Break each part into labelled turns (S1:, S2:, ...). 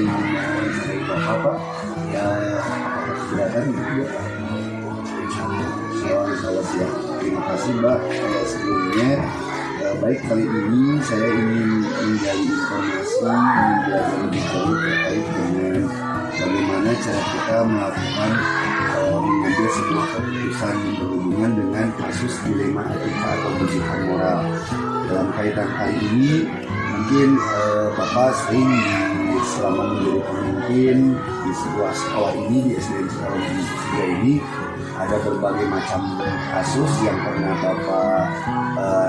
S1: mohon dari Bapak Pak, ya apakah keberatan gitu ya Pak? Insya Allah siap. Terima kasih Mbak. Sebelumnya baik, kali ini saya ingin menggali informasi, belajar lebih jauh terkait dengan bagaimana cara kita melakukan mengambil sebuah keputusan berhubungan dengan kasus dilema etika atau ujian moral. Dalam kaitan kali ini, mungkin Bapak sering selama menjadi pemimpin di sebuah sekolah ini, di SDN Cikalong 3 ini, ada berbagai macam kasus yang pernah Bapak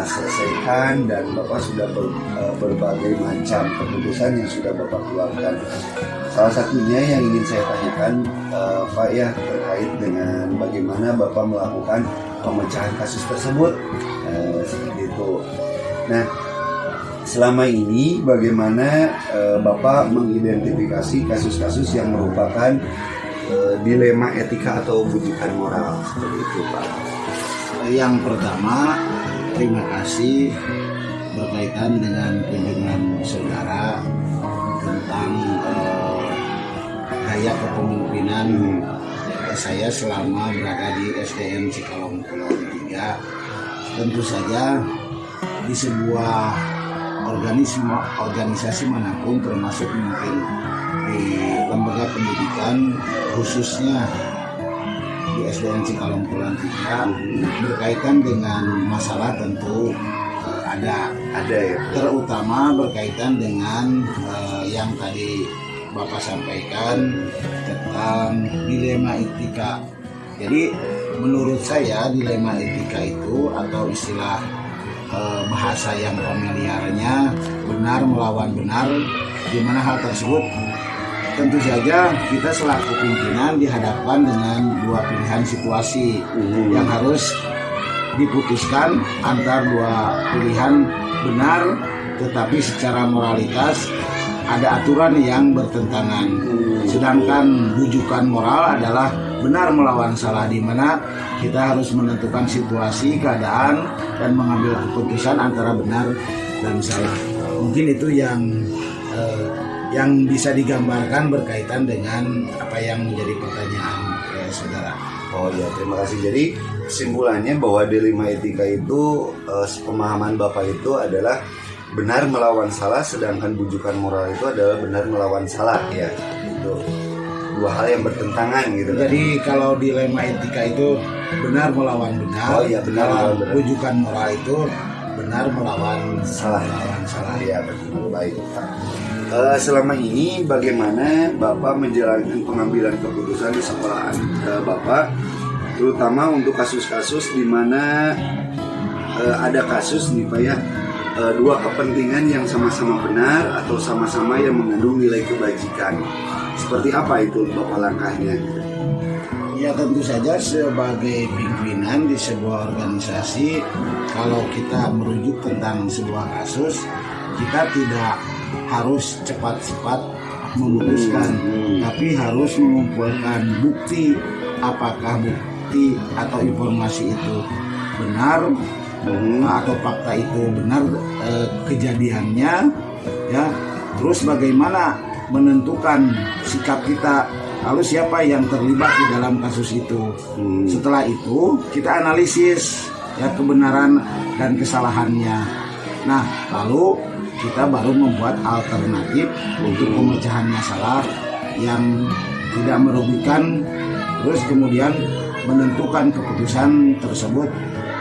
S1: selesaikan, dan Bapak sudah berbagai macam keputusan yang sudah Bapak keluarkan. Salah satunya yang ingin saya tanyakan Pak ya, terkait dengan bagaimana Bapak melakukan pemecahan kasus tersebut, seperti itu. Nah, selama ini bagaimana Bapak mengidentifikasi kasus-kasus yang merupakan dilema etika atau bujukan moral, seperti itu Pak?
S2: Yang pertama, terima kasih berkaitan dengan kunjungan saudara tentang gaya kepemimpinan saya selama berada di SDN Cikalong 3. Tentu saja di sebuah organisasi manapun, termasuk mungkin di lembaga pendidikan, khususnya di SDN Cikalong 3, berkaitan dengan masalah tentu ada ya, terutama berkaitan dengan yang tadi Bapak sampaikan tentang dilema etika. Jadi menurut saya dilema etika itu, atau istilah bahasa yang familiarnya benar melawan benar, di mana hal tersebut tentu saja kita selaku pimpinan dihadapkan dengan dua pilihan situasi yang harus diputuskan antar dua pilihan benar, tetapi secara moralitas ada aturan yang bertentangan. Sedangkan bujukan moral adalah benar melawan salah, di mana kita harus menentukan situasi, keadaan, dan mengambil keputusan antara benar dan salah. Mungkin itu yang bisa digambarkan berkaitan dengan apa yang menjadi pertanyaan saudara.
S1: Oh ya, terima kasih. Jadi kesimpulannya bahwa dilema etika itu, pemahaman Bapak itu adalah benar melawan salah, sedangkan bujukan moral itu adalah benar melawan salah ya. Itu dua hal yang bertentangan gitu.
S2: Jadi kalau dilema etika itu benar melawan benar,
S1: oh iya, benar melawan benar.
S2: Bujukan moral itu benar melawan salah.
S1: Ya, betul. Baik Pak. Selama ini bagaimana Bapak menjalankan pengambilan keputusan di sekolahan Bapak, terutama untuk kasus-kasus di mana ada kasus nih Pak ya, dua kepentingan yang sama-sama benar atau sama-sama yang mengandung nilai kebajikan. Seperti apa itu Bapak langkahnya?
S2: Ya tentu saja sebagai pimpinan di sebuah organisasi, kalau kita merujuk tentang sebuah kasus, kita tidak harus cepat-cepat memutuskan, tapi harus mengumpulkan bukti, apakah bukti atau informasi itu benar atau fakta itu benar kejadiannya ya. Terus bagaimana menentukan sikap kita, lalu siapa yang terlibat di dalam kasus itu. Setelah itu kita analisis ya kebenaran dan kesalahannya. Nah, lalu kita baru membuat alternatif untuk pemecahan masalah yang tidak merugikan, terus kemudian menentukan keputusan tersebut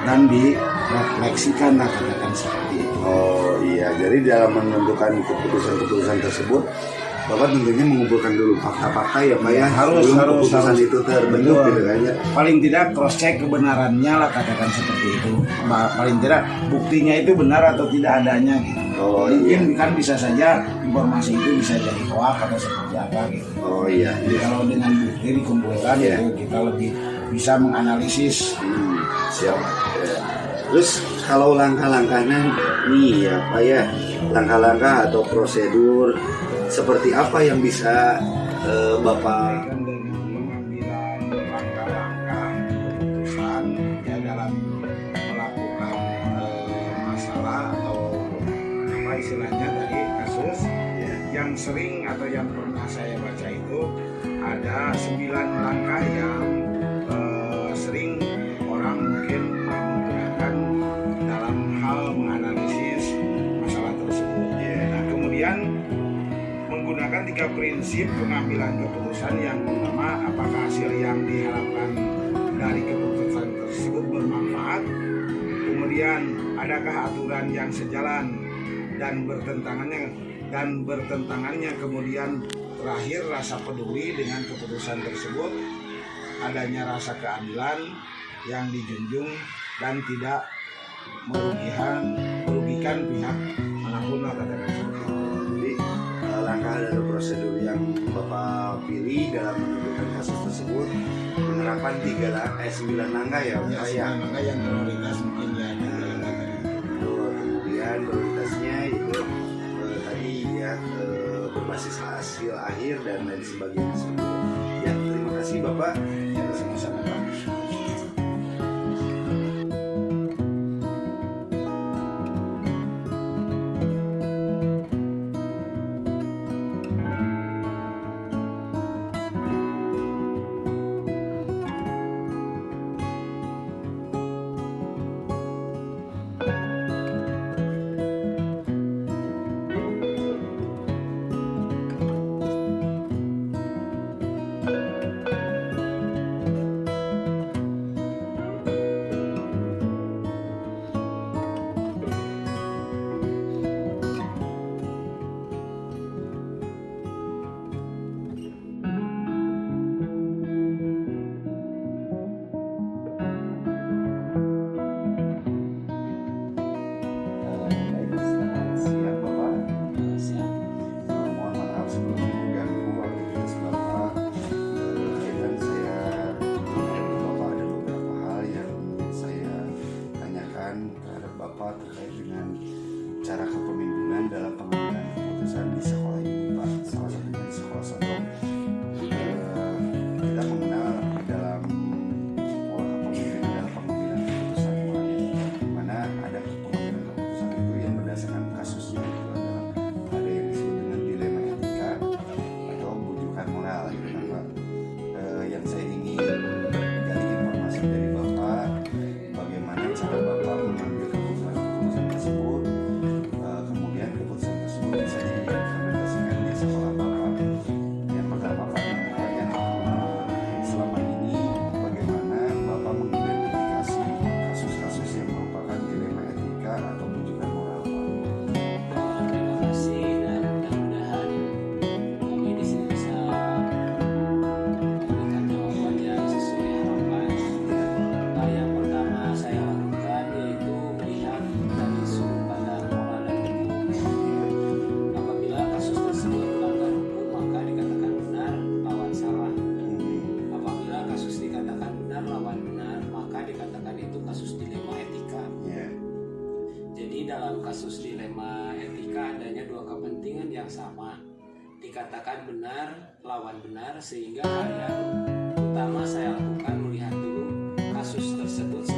S2: dan direfleksikan, katakan seperti itu.
S1: Oh iya, jadi dalam menentukan keputusan-keputusan tersebut, Bapak tentunya mengumpulkan dulu fakta-fakta ya Pak ya,
S2: harus
S1: keputusan itu terbentuk gitu kan ya.
S2: Paling tidak cross check kebenarannya lah, katakan seperti itu. Paling tidak buktinya itu benar atau tidak adanya gitu.
S1: Oh,
S2: mungkin kan bisa saja informasi itu bisa jadi hoax atau seperti apa gitu.
S1: Oh iya.
S2: Jadi kalau dengan bukti dikumpulkan itu kita lebih bisa menganalisis.
S1: Siap. Ya. Terus kalau langkah-langkahnya nih ya Pak ya, langkah-langkah atau prosedur seperti apa yang bisa Bapak
S2: mengambilan langkah-langkah keputusan ya dalam melakukan masalah atau apa istilahnya tadi kasus yang sering atau yang pernah ada 9 langkah yang sering orang mungkin menggunakan dalam hal menganalisis masalah tersebut. Nah, kemudian menggunakan 3 prinsip pengambilan keputusan. Yang pertama, apakah hasil yang diharapkan dari keputusan tersebut bermanfaat. Kemudian, adakah aturan yang sejalan dan bertentangannya. Kemudian terakhir, rasa peduli dengan keputusan tersebut, adanya rasa keadilan yang dijunjung dan tidak merugikan pihak manapun lah, katakan seperti itu.
S1: Jadi langkah dan prosedur yang Bapak pilih dalam menentukan kasus tersebut menerapkan 9 langkah ya.
S2: Ya, 9 langkah yang prioritas mungkin ya.
S1: Kemudian prioritasnya itu tadi ya berbasis hasil akhir dan lain sebagainya. Ya, terima kasih Bapak.
S2: Ya, sama-sama Pak. Terhadap Bapak terkait dengan cara kepemimpinan dalam pengambilan keputusan di sekolah ini Pak, salah satunya di sekolah Sotong. Kita mengenal dalam pola kepemimpinan dalam pengambilan keputusan di mana ada pengambilan keputusan itu yang berdasarkan kasusnya, itu adalah ada yang disebut dengan dilema etika atau bujukan moral gitu kan Pak. Yang saya ingin gali informasi dari Bapak, bagaimana cara Bapak mengambil keputusan tersebut, kemudian keputusan tersebut bisa diimplementasikan di sekolah Bapak. Yang pertama Pak, yang selama ini bagaimana Bapak mengidentifikasi kasus-kasus yang merupakan dilema etika atau bujukan moral Pak?
S3: Terima kasih, dan mudah-mudahan kami di sini bisa memberikan jawaban yang sesuai harapan. Nah, yang pertama saya lakukan yaitu melihat dari sudut pandang moral dan hukum. Apabila kasus tersebut melanggar hukum, maka dikatakan benar lawan salah. Apabila kasus dikatakan benar lawan benar, maka dikatakan itu kasus dilema etika.
S2: Ya,
S3: Jadi dalam kasus dilema etika adanya dua kepentingan yang sama, dikatakan benar lawan benar, sehingga hal yang utama saya lakukan melihat dulu kasus tersebut